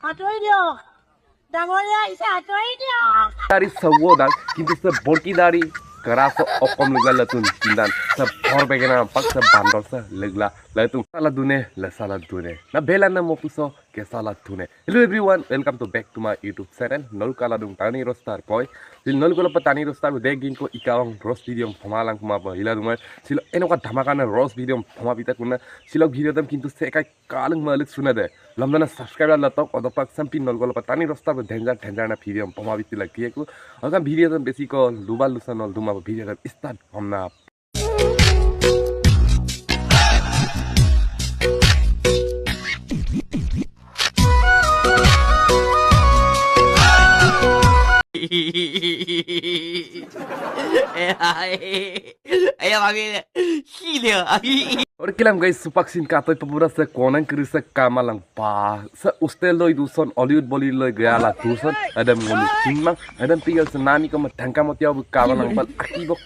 আঁতৰি দিয়ক ডাঙৰীয়া আহিছে আঁতৰি দিয়ক Dari sawodang কিন্তু সে বর্কিদারি keraso okom lugla latun tindan sa bor begena pak sa bandor sa legla latun sala dune la sala dune na bela na mopuso ke sala dune. Hello everyone, welcome to back to my YouTube channel nolkala dung tani rostar boy sil nolkala pa tani rostar dek din ko ikawang roast video phamalang kuma ba hila dumar sil enoka dhamaka na roast video phama bita kuna silok video dam kintu se kai kalung malik suna de lamdana subscribe la tok odopak sampin nolkala pa tani rostar danger na video phama bitila kieko agam video dam besi ko lubal lusanol duma video dam start phomna Ayah panggil gila. Or kilam guys supaksin ka toy pabura sa konang kiri sa kamalang pa sa ustel loy duson Hollywood boli loy gala duson adam ngolu singmang adam pigal sa nani ko matangka mo tiyaw kamalang pal akibok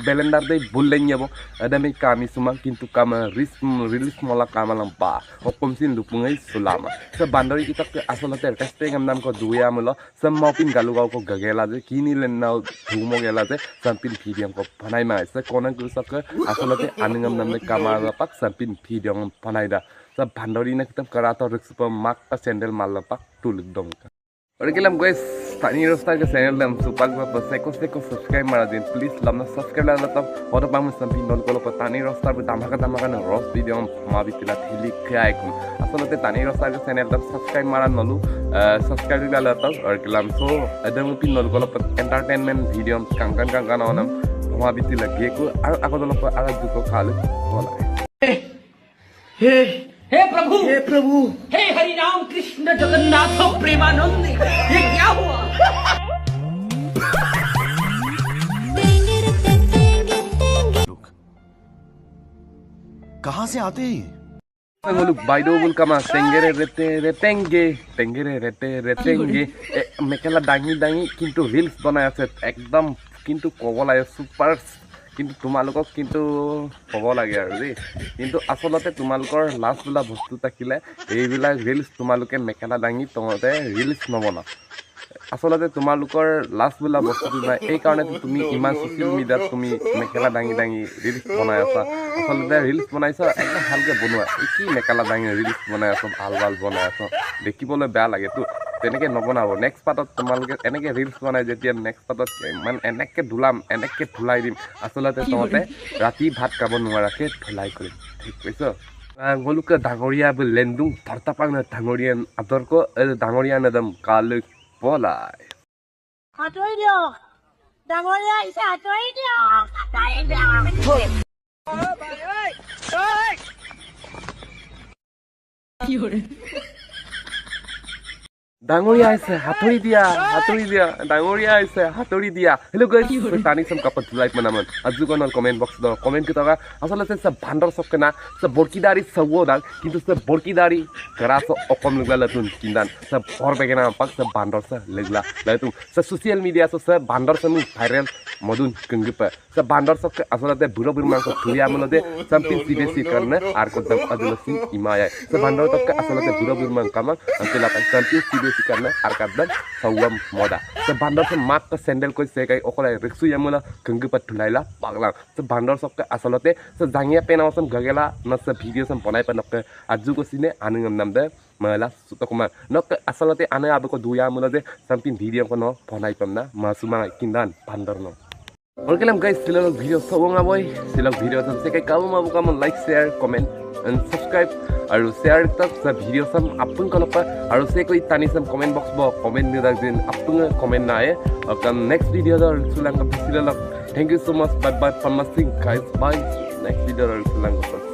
belendar day bullenya bo adam ay kami sumang kintu kama release mola kamalang pa okom sin lupungay sulama sa bandori kita ke asolate teste ngam ko duya mulo sa mopin galugaw ko gagela je kini len naw thumo gela je sampin video ko panay ma sa konang kiri sa ke asolate aningam namne kama pak sampin video ng panayda sa bandori na kitab karato rexpa mak ka sandal malapak tulog dong ka. Ore kilam guys tani rostar ka channel dam supag ba seko subscribe mara din please lamna subscribe la tab oda pam sampin non ko pa tani rostar ba damaka na roast video ng mabitila thili khay kun asolote tani rostar ka channel dam subscribe mara nolu subscribe la tab or kilam so adam pin non ko pa entertainment video kangkan onam mabitila geko ar agodolo pa ara duko khalu bola हे प्रभु हे हरि राम कृष्ण जगन्नाथ प्रेमानंद ये क्या हुआ लोग कहाँ से आते हैं ngoluk baido bul kama tengere retenge mekela dangi kintu reels banai ase ekdom kintu kobol ayo super কিন্তু তোমালোকক কিন্তু ক'ব লাগে আৰু দেই কিন্তু আসলতে তোমালোকৰ লাষ্ট বোলা বস্তু থাকিলে এইবিলাক ৰিলছ তোমালোকে মেখেলা দাঙি তহঁতে ৰিলছ নবনা আসলতে তোমালোকৰ লাষ্ট বোলা বস্তুটো নাই এই কাৰণে তুমি ইমান ছ'চিয়েল মিডিয়াত তুমি মেখেলা দাঙি ৰিলছ বনাই আছা আসলতে ৰিলছ বনাইছা একদম ভালকৈ বনোৱা কি মেখেলা দাঙি ৰিলছ বনাই আছা ভাল বনাই আছা দেখিবলৈ বেয়া লাগেতো তেনেকৈ নবনাব নেক্সট পাৰ্টত তোমালোকে এনেকৈ ৰিলছ বনাই যেতিয়া নেক্সট পাৰ্টত মানে এনেকৈ ধুলাই দিম আচলতে তহঁতে ৰাতি ভাত খাব নোৱাৰাকৈ ধুলাই কৰিম ঠিক কৈছ গলুকে ডাঙৰীয়া লেন্দুং ধৰতাপাং ডাঙৰীয়া আদৰক ডাঙৰীয়া নদম কালৈ পলাই আঁতৰি দিয়ক ডাঙৰীয়া আহিছে আঁতৰি দিয়ক ডাঙৰীয়া আছে হাতৰি দিয়া ডাঙৰীয়া আছে হাতৰি দিয়া হেল্ল' গাইস টানি সাম কাপত লাইক মানামন আজুকনৰ কমেন্ট বক্স দ কমেন্ট কিতকা আসলতে সব ভান্ডৰ সবকেনা সব বৰ্কিদাৰি সৱদাল কিন্তু সব বৰ্কিদাৰি কৰাসো অকম লগলা লতুন কিন্দান সব ভৰ বেগেনা পাক সব ভান্ডৰ স লগলা লতুন সব সোশ্যাল মিডিয়া সব ভান্ডৰ সম ভাইৰাল মদুন কংগপ সব ভান্ডৰ সব আসলতে বুঢ়া বুঢ়া মাংস ধুইয়া মলতে সামথিং সিৰিয়াসলি কৰনে আৰ কদম আদলসি ইমায়া সব ভান্ডৰ তক আসলতে বুঢ়া বুঢ়া মাংস কাম আন্তলা সামথিং সিৰিয়াসলি करने আৰ কাদন সওয়াম মদা সব ভান্ডৰ সব মাক স্যান্ডেল কই সেকাই অকলে ৰিক্সু ইয়ামলা কংগপ ধুলাইলা পাগলা সব ভান্ডৰ সব আসলতে সব জাঙ্গিয়া পেনাওসম গগেলা ন সব ভিডিও সম বনাই পানক আজু কসিনে আনুngam namde mala sutokuma nok asalate ane abko duya mula de sampin video kono bonai pamna masuma kindan bandar no orkelam guys silok video sobonga boy silok video sam sekai kamu kam like share comment and subscribe aru share tak sa video sam apun kono pa aru se koi tani sam comment box bo comment ni dak din apun comment na e kam next video dar sulang ka silok thank you so much bye for watching guys bye next video dar sulang ka